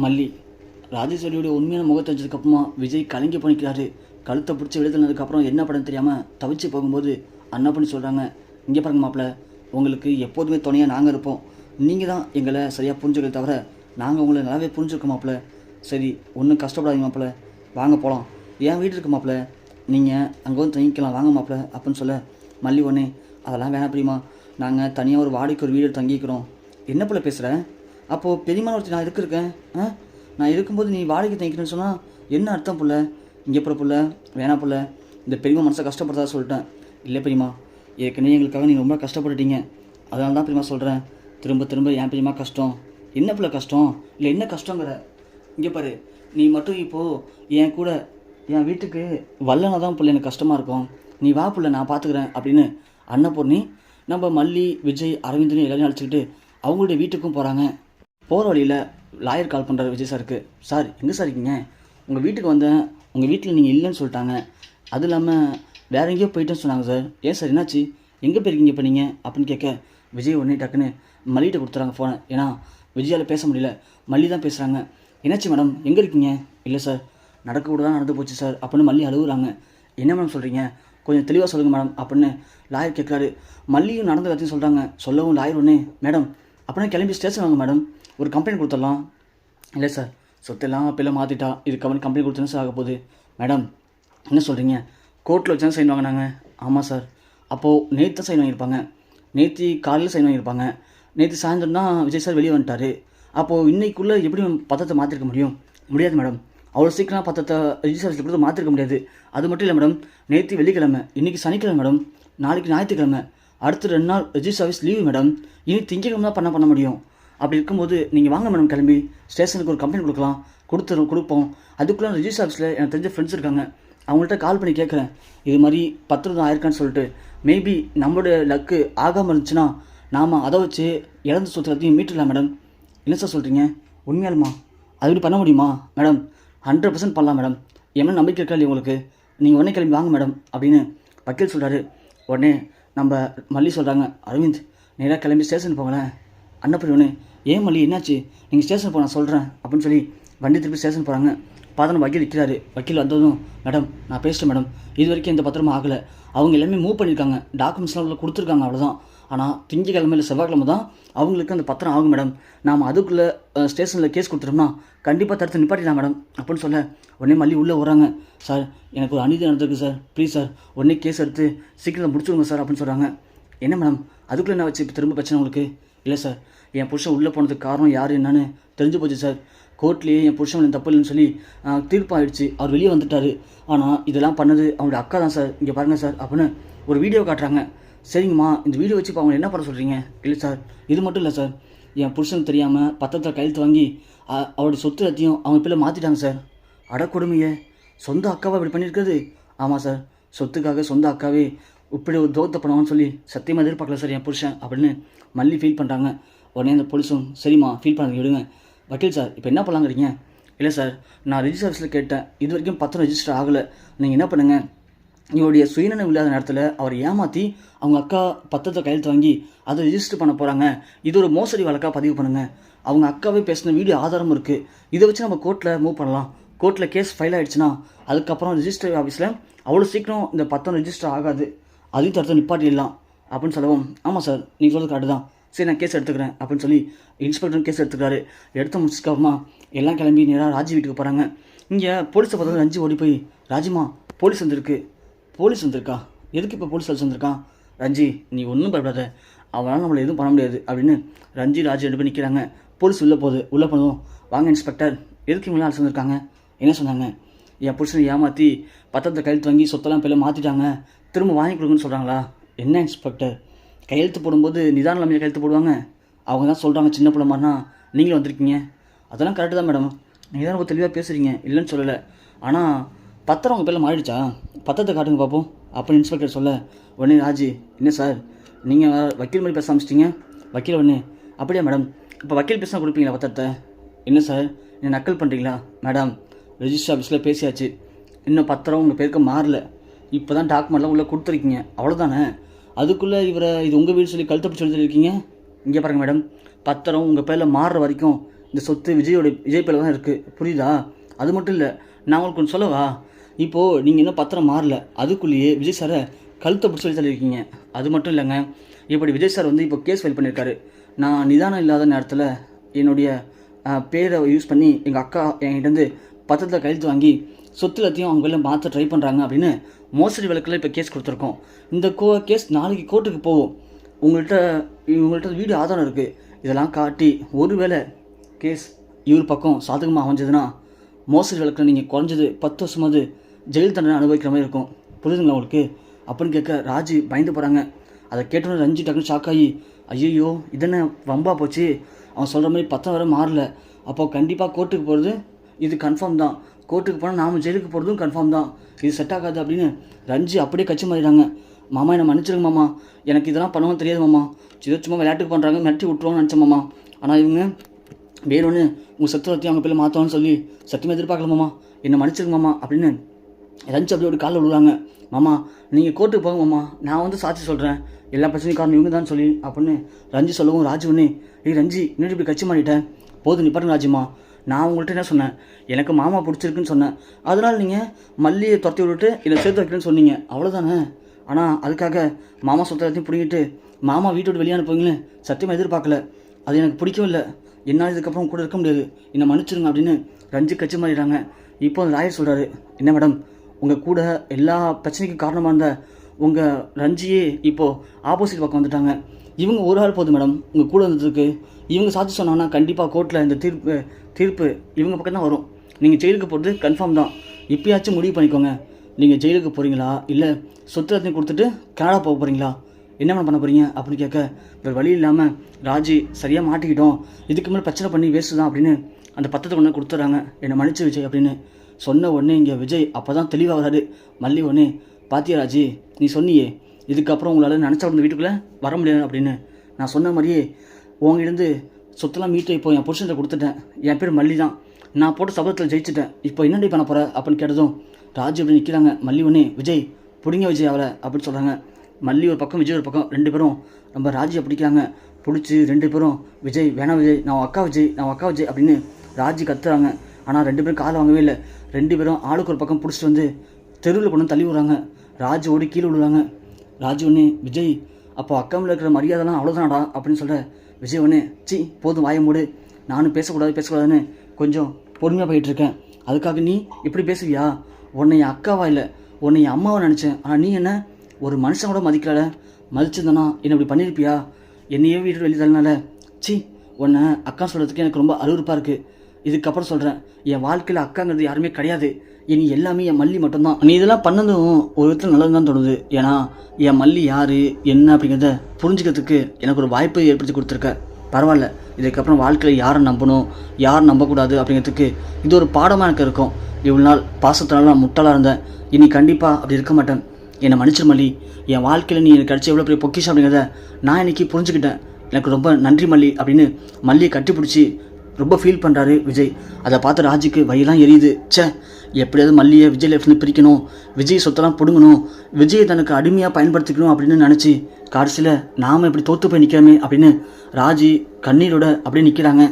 மல்லி ராஜேஸ்வரியோட உண்மையான முகத்தை தெரிஞ்சதுக்கப்புறமா விஜய் கலங்கி பண்ணிக்கிறாரு. கழுத்தை பிடிச்சி எழுதுனதுக்கப்புறம் என்ன படம் தெரியாமல் தவிச்சு போகும்போது அண்ணா பண்ணி சொல்கிறாங்க, இங்கே பாருங்க மாப்பிள்ள, உங்களுக்கு எப்போதுமே துணையாக நாங்கள் இருப்போம். நீங்கள் தான் எங்களை சரியாக புரிஞ்சுக்கிறது தவிர நாங்கள் உங்களை நல்லாவே புரிஞ்சுருக்கோம் மாப்பிள்ள. சரி, ஒன்றும் கஷ்டப்படாதீங்க மாப்பிள்ள, வாங்க போகலாம். என் வீடு இருக்கு மாப்பிள்ள, நீங்கள் அங்கே வந்து தங்கிக்கலாம் வாங்க மாப்பிள்ள அப்படின்னு சொல்ல மல்லி ஒன்று, அதெல்லாம் வேணாம் பிரியுமா, நாங்கள் தனியாக ஒரு வாடகைக்கு ஒரு வீடு தங்கிக்கிறோம். என்ன பிள்ளை பேசுகிறேன்? அப்போது பெரியமான ஒருத்தர் நான் இருக்கேன். நான் இருக்கும்போது நீ வாடகை தங்கிக்கிறேன்னு சொன்னால் என்ன அர்த்தம் புள்ள? இங்கே போகிற புள்ள வேணாம் புள்ள, இந்த பெரியமா மனசை கஷ்டப்படுறதா சொல்லிட்டேன். இல்லை பெரியமா, ஏற்கனவே எங்களுக்காக நீங்கள் ரொம்ப கஷ்டப்பட்டுட்டீங்க, அதனால தான் பெரியமா சொல்கிறேன். திரும்ப திரும்ப ஏன் பெரியமா கஷ்டம்? என்ன புள்ள கஷ்டம்? இல்லை என்ன கஷ்டங்கிற? இங்கே பாரு, நீ மட்டும் இப்போது என் கூட என் வீட்டுக்கு வரலனா தான் புள்ள எனக்கு கஷ்டமாக இருக்கும். நீ வா புள்ள, நான் பார்த்துக்கிறேன் அப்படின்னு அன்னபூர்ணி நம்ம மல்லி, விஜய், அரவிந்தனையும் எல்லாரையும் அழைச்சிக்கிட்டு அவங்களுடைய வீட்டுக்கும் போகிறாங்க. போகிற வழியில் லாயர் கால் பண்ணுறாரு விஜய் சாருக்கு. சார், எங்கே சார் இருக்கீங்க? உங்கள் வீட்டுக்கு வந்தேன், உங்கள் வீட்டில் நீங்கள் இல்லைன்னு சொல்லிட்டாங்க, அது இல்லாமல் வேறு எங்கேயோ போயிட்டேன்னு சொன்னாங்க சார். ஏன் சார் என்னாச்சு? எங்கே போயிருக்கீங்க இப்போ நீங்கள் அப்படின்னு கேட்க விஜய் உடனே டக்குன்னு மல்லிகிட்ட கொடுத்துறாங்க ஃபோனை. ஏன்னா விஜயால் பேச முடியல, மல்லி தான் பேசுகிறாங்க. என்னாச்சு மேடம், எங்கே இருக்கீங்க? இல்லை சார், நடக்க தான் நடந்து போச்சு சார் அப்படின்னு மல்லி அழுகுறாங்க. என்ன மேடம் சொல்கிறீங்க? கொஞ்சம் தெளிவாக சொல்லுங்கள் மேடம் அப்படின்னு லாயர் கேட்குறாரு. மல்லியும் நடந்த கதையும் சொல்கிறாங்க. சொல்லவும் லாயர் ஒன்று, மேடம் அப்படின்னா கிளம்பி ஸ்டேஷன் வாங்க மேடம், ஒரு கம்ப்ளைண்ட் கொடுத்துடலாம். இல்லை சார், சொத்தெல்லாம் அப்பெல்லாம் மாற்றிட்டா, இது கம்ப்ளைண்ட் கொடுத்தேன்னு சார் ஆக போகுது. மேடம் என்ன சொல்கிறீங்க? கோர்ட்டில் வச்சு தான் சைன் வாங்கினாங்க. ஆமாம் சார். அப்போது நேற்று தான் சைன் வாங்கியிருப்பாங்க, நேற்று காலையில் சைன் வாங்கியிருப்பாங்க, நேற்று சாயந்தரம் தான் விஜய் சார் வெளியே வந்துட்டார். அப்போது இன்றைக்குள்ளே எப்படி பத்திரத்தை மாற்றிருக்க முடியும்? முடியாது மேடம், அவ்வளோ சீக்கிரம் பத்திரத்தை ரிஜிஸ்டர் ஆஃபீஸில் கொடுத்து மாற்றிருக்க முடியாது. அது மட்டும் இல்லை மேடம், நேற்று வெள்ளிக்கிழமை, இன்றைக்கி சனிக்கிழமை மேடம், நாளைக்கு ஞாயிற்றுக்கிழமை, அடுத்த 2 நாள் ரிஜிஸ்டர் ஆஃபீஸ் லீவு மேடம். இனி திங்கக்கிழமை தான் பண்ண முடியும். அப்படி இருக்கும்போது நீங்கள் வாங்க மேடம், கிளம்பி ஸ்டேஷனுக்கு ஒரு கம்ப்ளைண்ட் கொடுப்போம். அதுக்குள்ளே ரிஜிஸ்டர் ஆஃபீஸில் எனக்கு தெரிஞ்ச ஃப்ரெண்ட்ஸ் இருக்காங்க, அவங்கள்ட்ட கால் பண்ணி கேட்குறேன், இது மாதிரி பத்திரம் ஆயிருக்கான்னு சொல்லிட்டு. மேபி நம்மளோட லக்கு ஆகாமல் இருந்துச்சுன்னா நாம் அதை வச்சு இழந்த சொத்து எல்லாத்தையும் மீட்டுடலாம் மேடம். என்ன சார் சொல்கிறீங்க? உண்மையாலுமா அது எப்படி பண்ண முடியுமா? மேடம் 100% பண்ணலாம் மேடம், என்ன நம்பிக்கை இருக்கா இல்லையா உங்களுக்கு? நீங்கள் உடனே கிளம்பி வாங்க மேடம் அப்படின்னு வக்கீல் சொல்கிறாரு. உடனே நம்ம மல்லி சொல்கிறாங்க, அரவிந்த் நேராக கிளம்பி ஸ்டேஷன் போங்களேன். அன்னப்படி ஒன்று, ஏன் மல்லி என்னாச்சு? நீங்கள் ஸ்டேஷன் போக நான் சொல்கிறேன் அப்படின்னு சொல்லி வண்டி திருப்பி ஸ்டேஷன் போகிறாங்க. பார்த்தோன்னா வக்கீல் நிற்கிறாரு. வக்கீல் வந்ததும், மேடம் நான் பேசிட்டேன் மேடம், இது வரைக்கும் எந்த பத்திரமும் ஆகலை, அவங்க எல்லாமே மூவ் பண்ணியிருக்காங்க, டாக்குமெண்ட்ஸ்லாம் உள்ள கொடுத்துருக்காங்க, அவ்வளோதான். ஆனால் திங்கக்கிழமை இல்லை செவ்வாய்க்கிழமை தான் அவங்களுக்கு அந்த பத்திரம் ஆகும் மேடம். நாம் அதுக்குள்ளே ஸ்டேஷனில் கேஸ் கொடுத்துட்டோம்னா கண்டிப்பாக தடுத்து நிப்பாட்டிடலாம் மேடம் அப்படின்னு சொல்ல உடனே மல்லி உள்ளே வராங்க. சார், எனக்கு ஒரு அநீதி நடந்திருக்கு சார், ப்ளீஸ் சார் உடனே கேஸ் எடுத்து சீக்கிரம் முடிச்சுடுங்க சார் அப்படின்னு சொல்கிறாங்க. என்ன மேடம் அதுக்குள்ளே என்ன வச்சு இப்போ திரும்ப பிரச்சனை உங்களுக்கு? இல்லை சார், என் புருஷன் உள்ளே போனதுக்கு காரணம் யார் என்னன்னு தெரிஞ்சு போச்சு சார். கோர்ட்லேயே என் புருஷன் தப்பு இல்லைன்னு சொல்லி தீர்ப்பாயிடுச்சு, அவர் வெளியே வந்துட்டார். ஆனால் இதெல்லாம் பண்ணது அவங்களுடைய அக்கா தான் சார், இங்கே பாருங்கள் சார் அப்படின்னு ஒரு வீடியோ காட்டுறாங்க. சரிங்கம்மா, இந்த வீடியோ வச்சு இப்போ அவங்க என்ன பண்ண சொல்கிறீங்க? இல்லை சார், இது மட்டும் இல்லை சார், என் புருஷனுக்கு தெரியாமல் பத்திரத்தை கையெழுத்து வாங்கி அவருடைய சொத்து எல்லாத்தையும் அவங்க பிள்ளை மாற்றிட்டாங்க சார். அடக்கொடுமையே, சொந்த அக்காவை இப்படி பண்ணியிருக்கிறது? ஆமாம் சார், சொத்துக்காக சொந்த அக்காவே இப்படி ஒரு துரோகத்தை பண்ணுவான்னு சொல்லி சத்தியமாக எதிர்பார்க்கல சார் என் புருஷன் அப்படின்னு மல்லி ஃபீல் பண்ணுறாங்க. உடனே அந்த போலீஸும், சரிம்மா ஃபீல் பண்ணுறது விடுங்க. வக்கீல் சார் இப்போ என்ன பண்ணலாங்கிறீங்க? இல்லை சார், நான் ரிஜிஸ்டர் ஆஃபீஸில் கேட்டேன், இது வரைக்கும் பத்திரம் ரெஜிஸ்டர் ஆகலை. நீங்கள் என்ன பண்ணுங்கள், இவருடைய சுயநலம் இல்லாத நேரத்தில் அவர் ஏமாற்றி அவங்க அக்கா பத்திரத்தை கையெழுத்து வாங்கி அதை ரிஜிஸ்டர் பண்ண போகிறாங்க, இது ஒரு மோசடி வழக்காக பதிவு பண்ணுங்கள். அவங்க அக்காவே பேசின வீடியோ ஆதாரமும் இருக்குது, இதை வச்சு நம்ம கோர்ட்டில் மூவ் பண்ணலாம். கோர்ட்டில் கேஸ் ஃபைல் ஆகிடுச்சுன்னா அதுக்கப்புறம் ரிஜிஸ்டர் ஆஃபீஸில் அவ்வளோ சீக்கிரம் இந்த பத்திரம் ரிஜிஸ்டர் ஆகாது, அதையும் தடுத்து நிப்பாட்டிடலாம் அப்படின்னு சொல்லவும், ஆமாம் சார் நீங்கள் சொல்கிறது கரெக்டு தான், சரி நான் கேஸ் எடுத்துக்கிறேன் அப்படின்னு சொல்லி இன்ஸ்பெக்டரும் கேஸ் எடுத்துக்கிறாரு. எடுத்து முடிச்சுக்கப்புறமா எல்லாம் கிளம்பி நேராக ராஜி வீட்டுக்கு போகிறாங்க. இங்கே போலீஸை பார்த்தா ரஞ்சி ஓடி போய், ராஜிமா போலீஸ் வந்திருக்கா? எதுக்கு இப்போ போலீஸ் வந்திருக்கான்? ரஞ்சி நீ ஒன்றும் பயப்படாத, அவனால் நம்மளை எதுவும் பண்ண முடியாது அப்படின்னு ரஞ்சி ராஜி 2 பேர் நிற்கிறாங்க. போலீஸ் உள்ளே போனதும், வாங்க இன்ஸ்பெக்டர், எதுக்கு இவங்களாம் அழைச்சி வந்திருக்காங்க? என்ன சொன்னாங்க? என் புருஷனை ஏமாற்றி பத்திரத்தை கையெழுத்து வாங்கி சொத்தெல்லாம் பிள்ளை மாற்றிட்டாங்க, திரும்ப வாங்கி கொடுங்கன்னு சொல்கிறாங்களா? என்ன இன்ஸ்பெக்டர், கையெழுத்து போடும்போது நிதான இல்லாமல் கையெழுத்து போடுவாங்க, அவங்க தான் சொல்கிறாங்க சின்ன பிள்ளை மாதிரினா நீங்களும் வந்திருக்கீங்க. அதெல்லாம் கரெக்டு தான் மேடம், நீங்கள் தான் ரொம்ப தெளிவாக பேசுகிறீங்க, இல்லைன்னு சொல்லலை. ஆனால் பத்திரம் உங்கள் பேரில் மாறிடுச்சா? பத்திரத்தை காட்டுங்க பார்ப்போம் அப்படின்னு இன்ஸ்பெக்டர் சொல்ல உடனே ராஜி, என்ன சார் நீங்கள் வக்கீல் மாதிரி பேச ஆரம்பிச்சிட்டிங்க? வக்கீல் ஒன்று, அப்படியா மேடம், இப்போ வக்கீல் பேசினா கொடுப்பீங்களா பத்திரத்தை? என்ன சார் நீங்கள் நக்கல் பண்ணுறீங்களா? மேடம் ரெஜிஸ்டர் ஆஃபீஸில் பேசியாச்சு, இன்னும் பத்திரம் உங்கள் பேருக்கு மாறல, இப்போ தான் டாக்குமெண்ட்லாம் உள்ளே கொடுத்துருக்கீங்க, அவ்வளோதானே. அதுக்குள்ளே இவரை இது உங்கள் வீடு சொல்லி கழுத்தை பிடிச்சி எழுதிருக்கீங்க. இங்கே பாருங்கள் மேடம், பத்திரம் உங்கள் பேரில் மாறுற வரைக்கும் இந்த சொத்து விஜய் பேரில் தான் இருக்குது, புரியுதா? அது மட்டும் இல்லை, நான் உங்களுக்கு ஒன்று சொல்லவா? இப்போது நீங்கள் இன்னும் பத்திரம் மாறல, அதுக்குள்ளேயே விஜய் சாரை கழுத்தை பிடிச்சி சொல்லி தள்ளியிருக்கீங்க. அது மட்டும் இல்லைங்க, இப்படி விஜய் சார் வந்து இப்போ கேஸ் ஃபைல் பண்ணியிருக்காரு. நான் நிதானம் இல்லாத நேரத்தில் என்னுடைய பேரை யூஸ் பண்ணி எங்கள் அக்கா என்கிட்டேருந்து பத்திரத்தில் கையெழுத்து வாங்கி சொத்து எல்லாத்தையும் அவங்க வெளில மாற்ற ட்ரை பண்ணுறாங்க அப்படின்னு மோசடி வழக்கில் இப்போ கேஸ் கொடுத்துருக்கோம். இந்த கேஸ் நாளைக்கு கோர்ட்டுக்கு போகும். உங்கள்கிட்ட வீடியோ ஆதாரம் இருக்குது. இதெல்லாம் காட்டி ஒருவேளை கேஸ் இவர் பக்கம் சாதகமாக அமைஞ்சதுன்னா மோசடி வழக்கில் நீங்கள் குறைஞ்சது 10 வருஷமாவது ஜெயில் தண்டனை அனுபவிக்கிற மாதிரி இருக்கும். புரியுதுங்களா உங்களுக்கு? அப்படின்னு கேட்க ராஜி பயந்து போகிறாங்க. அதை கேட்டோன்னு ரஞ்சி டக்குன்னு ஷாக் ஆகி, ஐயோ இதென்ன வம்பா போச்சு, அவன் சொல்கிற மாதிரி 10 வரை மாறல, அப்போது கண்டிப்பாக கோர்ட்டுக்கு போகிறது இது கன்ஃபார்ம் தான், கோர்ட்டுக்கு போனால் நாம் ஜெயிலுக்கு போகிறதும் கன்ஃபார்ம் தான், இது செட் ஆகாது அப்படின்னு ரஞ்சி அப்படியே கட்சி மாறிடுறாங்க. மாமா என்னை மன்னிச்சிருங்க மாமா, எனக்கு இதெல்லாம் பண்ணவும் தெரியாது மாமா, சும்மா விளையாட்டுக்கு பண்ணுறாங்க, மிரட்டி விட்டுருவாங்கன்னு நினச்சேன் மாமா. ஆனால் இவங்க வேறொன்று உங்கள் சத்துவத்தையும் அவங்க பேரில் மாற்றணும்னு சொல்லி சத்தியமாக எதிர்பார்க்கல மாமா, என்னை மன்னிச்சிருங்க மாமா அப்படின்னு ரஞ்சி அப்படி ஒரு காலில் விழுவாங்க. மாமா நீங்கள் கோர்ட்டுக்கு போங்க மாமா, நான் வந்து சாட்சி சொல்கிறேன், எல்லா பிரச்சனையும் காரணம் இவங்க தான் சொல்லி அப்படின்னு ரஞ்சி சொல்லவும் ராஜு ஒன்று, ரஞ்சி இன்னும் இப்படி கட்சி மாறிட்டேன், போதும் நிப்பாட்டுங்க ராஜிம்மா, நான் உங்கள்கிட்ட என்ன சொன்னேன், எனக்கு மாமா பிடிச்சிருக்குன்னு சொன்னேன், அதனால் நீங்கள் மல்லியை துரத்தி விட்டுட்டு என்னை சேர்த்து வைக்கிறேன்னு சொன்னீங்க, அவ்வளோதானே. ஆனால் அதுக்காக மாமா சொத்தை எல்லாத்தையும் பிடிங்கிட்டு மாமா வீட்டை விட்டு வெளியே அனுப்புவீங்களே, சத்தியமாக எதிர்பார்க்கல, அது எனக்கு பிடிக்கவும் இல்லை, என்னால் இதுக்கப்புறம் கூட இருக்க முடியாது, என்னை மன்னிச்சிருங்க அப்படின்னு ரஞ்சி கட்சி மாறிடுறாங்க. இப்போ அந்த லாயர் சொல்கிறாரு, என்ன மேடம், உங்கள் கூட எல்லா பிரச்சனைக்கும் காரணமாக இருந்த உங்கள் ரஞ்சியே இப்போது ஆப்போசிட் பக்கம் வந்துட்டாங்க, இவங்க ஒரு ஆள் போதும் மேடம் உங்கள் கூட வந்ததுக்கு, இவங்க சாட்சி சொன்னாங்கன்னா கண்டிப்பாக கோர்ட்டில் இந்த தீர்ப்பு இவங்க பக்கம் தான் வரும், நீங்கள் ஜெயிலுக்கு போகிறது கன்ஃபார்ம் தான், இப்போயாச்சும் முடிவு பண்ணிக்கோங்க, நீங்கள் ஜெயிலுக்கு போகிறீங்களா இல்லை சொத்து எல்லாத்தையும் கொடுத்துட்டு கனடா போக போகிறீங்களா, என்ன பண்ண போகிறீங்க அப்படின்னு கேட்க, வேறு வழி இல்லாமல் ராஜி சரியாக மாட்டிக்கிட்டோம், இதுக்கு மேலே பிரச்சனை பண்ணி வேஸ்ட்டு தான் அப்படின்னு அந்த பத்திரத்தை கொண்டு கொடுத்துட்றாங்க, என்னை மன்னிச்சு விஜய் அப்படின்னு சொன்ன உடனே இங்கே விஜய் அப்போ தான் தெளிவாகிறாரு. மல்லி ஒன்று, பாத்தியா ராஜி, நீ சொன்னியே இதுக்கப்புறம் உங்களால் நினச்சா வந்து வீட்டுக்குள்ளே வர முடியாது அப்படின்னு, நான் சொன்ன மாதிரியே உங்ககிட்ட சொத்தெல்லாம் மீட்டு இப்போ என் புருஷன்கிட்ட கொடுத்துட்டேன், என் பேர் மல்லி தான், நான் போட்ட சபதத்தில் ஜெயிச்சிட்டேன், இப்போ என்னடி பண்ண போகிற அப்படின்னு கேட்டதும் ராஜு அப்படி நிற்கிறாங்க. மல்லி ஒன்று, விஜய் பிடிங்க விஜய் அவளை அப்படின்னு சொல்கிறாங்க. மல்லி ஒரு பக்கம் விஜய் ஒரு பக்கம், 2 பேரும் நம்ம ராஜியை பிடிக்கிறாங்க. பிடிச்சி 2 பேரும் விஜய் வேணாம் விஜய், நான் அக்கா விஜய் அப்படின்னு ராஜி கத்துறாங்க. ஆனால் 2 பேரும் காலை வாங்கவே இல்லை. 2 பேரும் ஆளுக்கு ஒரு பக்கம் பிடிச்சிட்டு வந்து தெருவில் கொண்டு தள்ளி விடுறாங்க. ராஜு ஓடி கீழே விடுறாங்க. ராஜு ஒன்று, விஜய் அப்போ அக்காவில் இருக்கிற மரியாதைலாம் அவ்வளோதானடா அப்படின்னு சொல்கிற விஜய் ஒன்று, போதும் வாய மூடு, நானும் பேசக்கூடாதுன்னு கொஞ்சம் பொறுமையாக போயிட்டுருக்கேன், அதுக்காக நீ இப்படி பேசுவியா, உன்னை என் அக்காவா இல்லை உன்னை என் அம்மாவை நினச்சேன், ஆனால் நீ என்ன ஒரு மனுஷன் கூட மதிக்கல, மதிச்சிருந்தனா என்ன இப்படி பண்ணியிருப்பியா, என்னையே வீட்டு வெளியே தள்ளனால, உன்னை அக்கா சொல்கிறதுக்கு எனக்கு ரொம்ப அருவருப்பாக இருக்குது, இதுக்கப்புறம் சொல்கிறேன், என் வாழ்க்கையில் அக்காங்கிறது யாருமே கிடையாது, இனி எல்லாமே என் மல்லி மட்டும்தான், நீ இதெல்லாம் பண்ணதும் ஒரு விதத்தில் நல்லது தான் தோணுது, ஏன்னா என் மல்லி யார் என்ன அப்படிங்கிறத புரிஞ்சுக்கிறதுக்கு எனக்கு ஒரு வாய்ப்பை ஏற்படுத்தி கொடுத்துருக்க, பரவாயில்ல, இதுக்கப்புறம் வாழ்க்கையில் யாரை நம்பணும் யாரை நம்பக்கூடாது அப்படிங்கிறதுக்கு இது ஒரு பாடமாக எனக்கு இருக்கும், இவ்வளோ நாள் பாசத்தினால நான் முட்டாளாக இருந்தேன், இனி கண்டிப்பாக அப்படி இருக்க மாட்டேன், என்னை மன்னிச்சிரு மல்லி, என் வாழ்க்கையில் நீ எனக்கு கிடச்சி எவ்வளோ பெரிய பொக்கிஷம் அப்படிங்கிறத நான் இன்றைக்கி புரிஞ்சுக்கிட்டேன், எனக்கு ரொம்ப நன்றி மல்லி அப்படின்னு மல்லியை கட்டிப்பிடிச்சி ரொம்ப ஃபீல் பண்ணுறாரு விஜய். அதை பார்த்து ராஜுக்கு வயிலாம் எரியுது. எப்படியாவது மல்லியை விஜய் லைஃப்லேருந்து பிரிக்கணும், விஜய் சொத்தெல்லாம் பிடுங்கணும், விஜயை தனக்கு அடிமையாக பயன்படுத்திக்கணும் அப்படின்னு நினச்சி கடைசியில் நாம் இப்படி தோற்று போய் நிற்கிறோமே அப்படின்னு ராஜி கண்ணீரோட அப்படியே நிற்கிறாங்க.